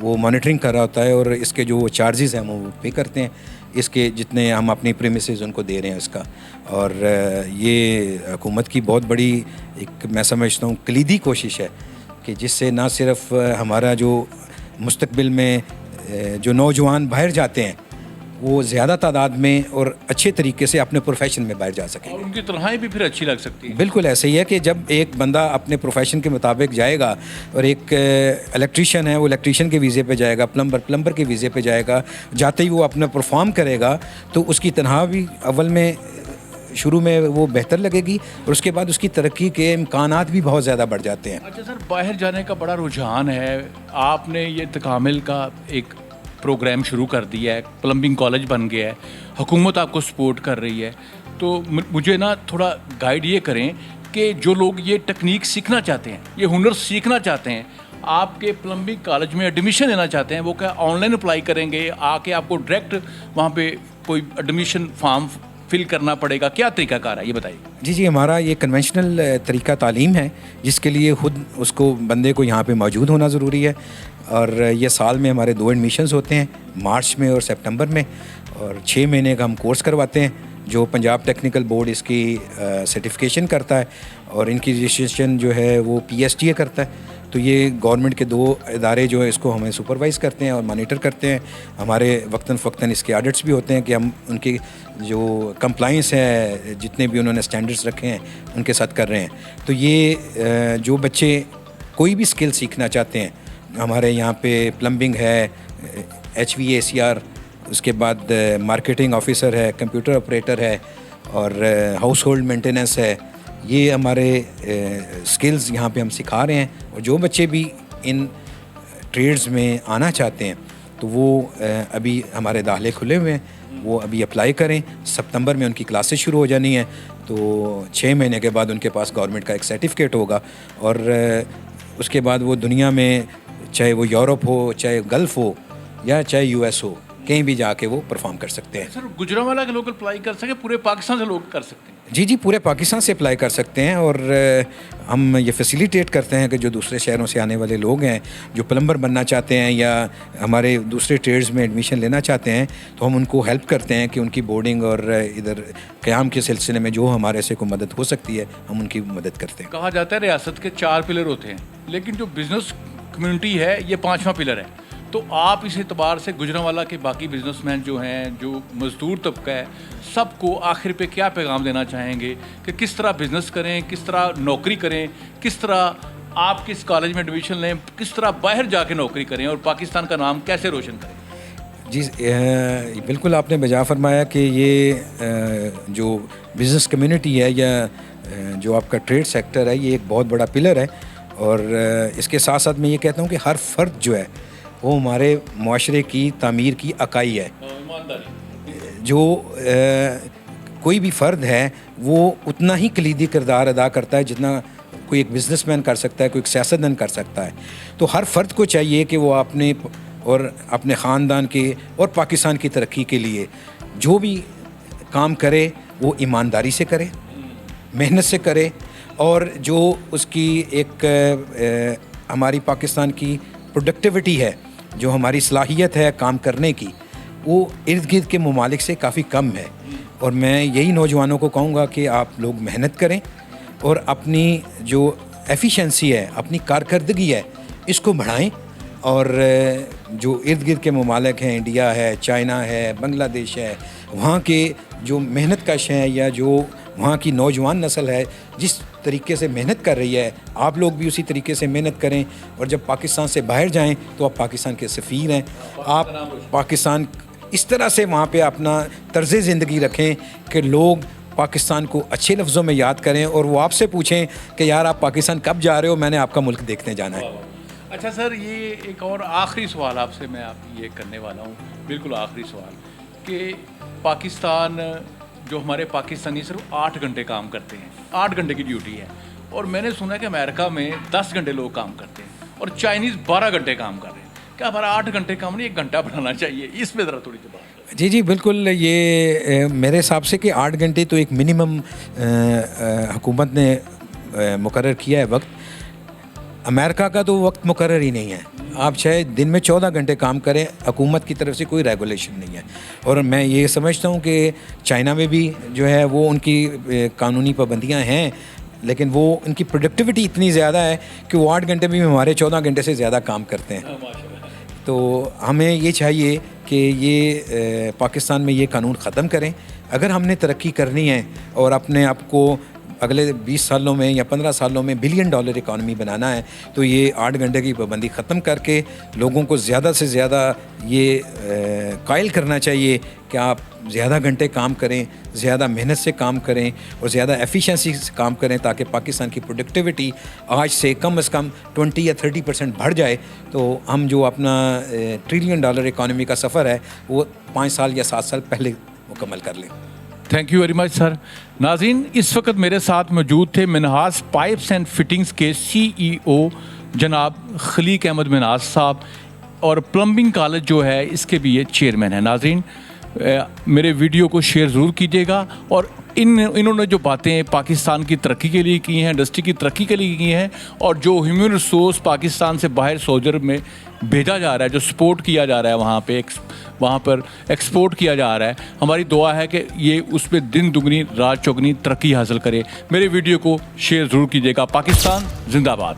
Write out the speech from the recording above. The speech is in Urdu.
وہ مانیٹرنگ کر رہا ہوتا ہے اور اس کے جو چارجز ہیں وہ پے کرتے ہیں اس کے جتنے ہم اپنی پریمیسز ان کو دے رہے ہیں اس کا. اور یہ حکومت کی بہت بڑی ایک میں سمجھتا ہوں کلیدی کوشش ہے کہ جس سے نہ صرف ہمارا جو مستقبل میں جو نوجوان باہر جاتے ہیں وہ زیادہ تعداد میں اور اچھے طریقے سے اپنے پروفیشن میں باہر جا سکیں. اور ان کی تنخواہیں بھی پھر اچھی لگ سکتی ہیں. بالکل ایسے ہی ہے کہ جب ایک بندہ اپنے پروفیشن کے مطابق جائے گا اور ایک الیکٹریشین ہے وہ الیکٹریشین کے ویزے پہ جائے گا, پلمبر کے ویزے پہ جائے گا, جاتے ہی وہ اپنا پرفارم کرے گا تو اس کی تنخواہ بھی اول میں شروع میں وہ بہتر لگے گی اور اس کے بعد اس کی ترقی کے امکانات بھی بہت زیادہ بڑھ جاتے ہیں. اچھا سر, باہر جانے کا بڑا رجحان ہے, آپ نے یہ تکامل کا ایک پروگرام شروع کر دیا ہے, پلمبنگ کالج بن گیا ہے, حکومت آپ کو سپورٹ کر رہی ہے, تو مجھے نا تھوڑا گائیڈ یہ کریں کہ جو لوگ یہ ٹیکنیک سیکھنا چاہتے ہیں, یہ ہنر سیکھنا چاہتے ہیں, آپ کے پلمبنگ کالج میں ایڈمیشن لینا چاہتے ہیں, وہ کیا آن لائن اپلائی کریں گے, آ کے آپ کو ڈائریکٹ وہاں پہ کوئی ایڈمیشن فارم فل کرنا پڑے گا, کیا طریقہ کار ہے یہ بتائیے. جی ہمارا یہ کنونشنل طریقہ تعلیم ہے جس کے لیے خود اس کو بندے کو یہاں پہ موجود ہونا ضروری ہے. اور یہ سال میں ہمارے 2 ایڈمیشنز ہوتے ہیں, مارچ میں اور سپٹمبر میں, اور 6 مہینے کا ہم کورس کرواتے ہیں جو پنجاب ٹیکنیکل بورڈ اس کی سرٹیفکیشن کرتا ہے اور ان کی رجسٹریشن جو ہے وہ PSTA کرتا ہے. تو یہ گورنمنٹ کے 2 ادارے جو ہے اس کو ہمیں سپروائز کرتے ہیں اور مانیٹر کرتے ہیں. ہمارے وقتاً فوقتاً اس کے آڈٹس بھی ہوتے ہیں کہ ہم ان کی جو کمپلائنس ہے جتنے بھی انہوں نے اسٹینڈرڈس رکھے ہیں ان کے ساتھ کر رہے ہیں. تو یہ جو بچے کوئی بھی اسکل سیکھنا چاہتے ہیں, ہمارے یہاں پہ پلمبنگ ہے, HVACR, اس کے بعد مارکیٹنگ آفیسر ہے, کمپیوٹر آپریٹر ہے اور ہاؤس ہولڈ مینٹیننس ہے, یہ ہمارے سکلز یہاں پہ ہم سکھا رہے ہیں. اور جو بچے بھی ان ٹریڈز میں آنا چاہتے ہیں تو وہ ابھی ہمارے داخلے کھلے ہوئے ہیں, وہ ابھی اپلائی کریں. سپتمبر میں ان کی کلاسز شروع ہو جانی ہیں تو 6 مہینے کے بعد ان کے پاس گورنمنٹ کا ایک سرٹیفکیٹ ہوگا اور اس کے بعد وہ دنیا میں چاہے وہ یورپ ہو, چاہے گلف ہو یا چاہے US ہو, کہیں بھی جا کے وہ پرفارم کر سکتے ہیں. سر گجرانوالہ کے لوگ اپلائی کر سکیں, پورے پاکستان سے لوگ کر سکتے ہیں؟ جی پورے پاکستان سے اپلائی کر سکتے ہیں اور ہم یہ فیسیلیٹیٹ کرتے ہیں کہ جو دوسرے شہروں سے آنے والے لوگ ہیں جو پلمبر بننا چاہتے ہیں یا ہمارے دوسرے ٹریڈز میں ایڈمیشن لینا چاہتے ہیں تو ہم ان کو ہیلپ کرتے ہیں کہ ان کی بورڈنگ اور ادھر قیام کے سلسلے میں جو ہمارے سے کوئی مدد ہو سکتی ہے ہم ان کی مدد کرتے ہیں. کہا جاتا ہے ریاست کے 4 پلر ہوتے ہیں, لیکن جو بزنس کمیونٹی ہے یہ 5واں پلر ہے. تو آپ اس اعتبار سے گجرانوالہ کے باقی بزنس مین جو ہیں, جو مزدور طبقہ ہے, سب کو آخر پہ کیا پیغام دینا چاہیں گے کہ کس طرح بزنس کریں, کس طرح نوکری کریں, کس طرح آپ کس کالج میں ایڈمیشن لیں, کس طرح باہر جا کے نوکری کریں اور پاکستان کا نام کیسے روشن کریں؟ جی بالکل آپ نے بجا فرمایا کہ یہ جو بزنس کمیونٹی ہے یا جو آپ کا ٹریڈ سیکٹر ہے یہ ایک بہت بڑا پلر ہے. اور اس کے ساتھ ساتھ میں یہ کہتا ہوں کہ ہر فرد جو ہے وہ ہمارے معاشرے کی تعمیر کی اکائی ہے. جو کوئی بھی فرد ہے وہ اتنا ہی کلیدی کردار ادا کرتا ہے جتنا کوئی ایک بزنس مین کر سکتا ہے, کوئی ایک سیاستدان کر سکتا ہے. تو ہر فرد کو چاہیے کہ وہ اپنے اور اپنے خاندان کے اور پاکستان کی ترقی کے لیے جو بھی کام کرے وہ ایمانداری سے کرے, محنت سے کرے, اور جو اس کی ایک ہماری پاکستان کی پروڈکٹیوٹی ہے, جو ہماری صلاحیت ہے کام کرنے کی, وہ ارد گرد کے ممالک سے کافی کم ہے. اور میں یہی نوجوانوں کو کہوں گا کہ آپ لوگ محنت کریں اور اپنی جو ایفیشنسی ہے, اپنی کارکردگی ہے, اس کو بڑھائیں. اور جو ارد گرد کے ممالک ہیں, انڈیا ہے, چائنا ہے, بنگلہ دیش ہے, وہاں کے جو محنت کش ہیں یا جو وہاں کی نوجوان نسل ہے جس طریقے سے محنت کر رہی ہے, آپ لوگ بھی اسی طریقے سے محنت کریں. اور جب پاکستان سے باہر جائیں تو آپ پاکستان کے سفیر ہیں. آپ پاکستان اس طرح سے وہاں پہ اپنا طرز زندگی رکھیں کہ لوگ پاکستان کو اچھے لفظوں میں یاد کریں اور وہ آپ سے پوچھیں کہ یار آپ پاکستان کب جا رہے ہو, میں نے آپ کا ملک دیکھنے جانا ہے. اچھا سر, یہ ایک اور آخری سوال آپ سے میں یہ کرنے والا ہوں, بالکل آخری سوال, کہ پاکستان جو ہمارے پاکستانی صرف 8 گھنٹے کام کرتے ہیں, 8 گھنٹے کی ڈیوٹی ہے, اور میں نے سنا کہ امریکہ میں 10 گھنٹے لوگ کام کرتے ہیں اور چائنیز 12 گھنٹے کام کر رہے ہیں. کیا ہمارا 8 گھنٹے کام نہیں 1 گھنٹہ بڑھانا چاہیے؟ اس پہ ذرا تھوڑی سی بات. جی بالکل, یہ میرے حساب سے کہ 8 گھنٹے تو ایک منیمم حکومت نے مقرر کیا ہے وقت. امریکہ کا تو وقت مقرر ہی نہیں ہے. آپ چاہے دن میں 14 گھنٹے کام کریں, حکومت کی طرف سے کوئی ریگولیشن نہیں ہے. اور میں یہ سمجھتا ہوں کہ چائنا میں بھی جو ہے وہ ان کی قانونی پابندیاں ہیں, لیکن وہ ان کی پروڈکٹیوٹی اتنی زیادہ ہے کہ وہ 8 گھنٹے بھی ہمارے 14 گھنٹے سے زیادہ کام کرتے ہیں. تو ہمیں یہ چاہیے کہ یہ پاکستان میں یہ قانون ختم کریں. اگر ہم نے ترقی کرنی ہے اور اپنے آپ کو اگلے 20 سالوں میں یا 15 سالوں میں $1 بلین اکانومی بنانا ہے, تو یہ 8 گھنٹے کی پابندی ختم کر کے لوگوں کو زیادہ سے زیادہ یہ قائل کرنا چاہیے کہ آپ زیادہ گھنٹے کام کریں, زیادہ محنت سے کام کریں اور زیادہ ایفیشنسی سے کام کریں, تاکہ پاکستان کی پروڈکٹیوٹی آج سے کم از کم 20 یا 30% بڑھ جائے. تو ہم جو اپنا $1 ٹریلین اکانومی کا سفر ہے وہ 5 سال یا 7 سال پہلے مکمل کر لیں. تھینک یو ویری مچ سر. ناظرین, اس وقت میرے ساتھ موجود تھے منہاس پائپس اینڈ فٹنگس کے CEO جناب خلیق احمد منہاس صاحب, اور پلمبنگ کالج جو ہے اس کے بھی یہ چیئرمین ہیں. ناظرین, میرے ویڈیو کو شیئر ضرور کیجیے گا, اور انہوں نے جو باتیں پاکستان کی ترقی کے لیے کی ہیں, انڈسٹری کی ترقی کے لیے کی ہیں, اور جو ہیومن ریسورس پاکستان سے باہر سوجر میں بھیجا جا رہا ہے, جو سپورٹ کیا جا رہا ہے وہاں پر ایکسپورٹ کیا جا رہا ہے, ہماری دعا ہے کہ یہ اس پہ دن دگنی رات چوگنی ترقی حاصل کرے. میرے ویڈیو کو شیئر ضرور کیجیے گا. پاکستان زندہ باد.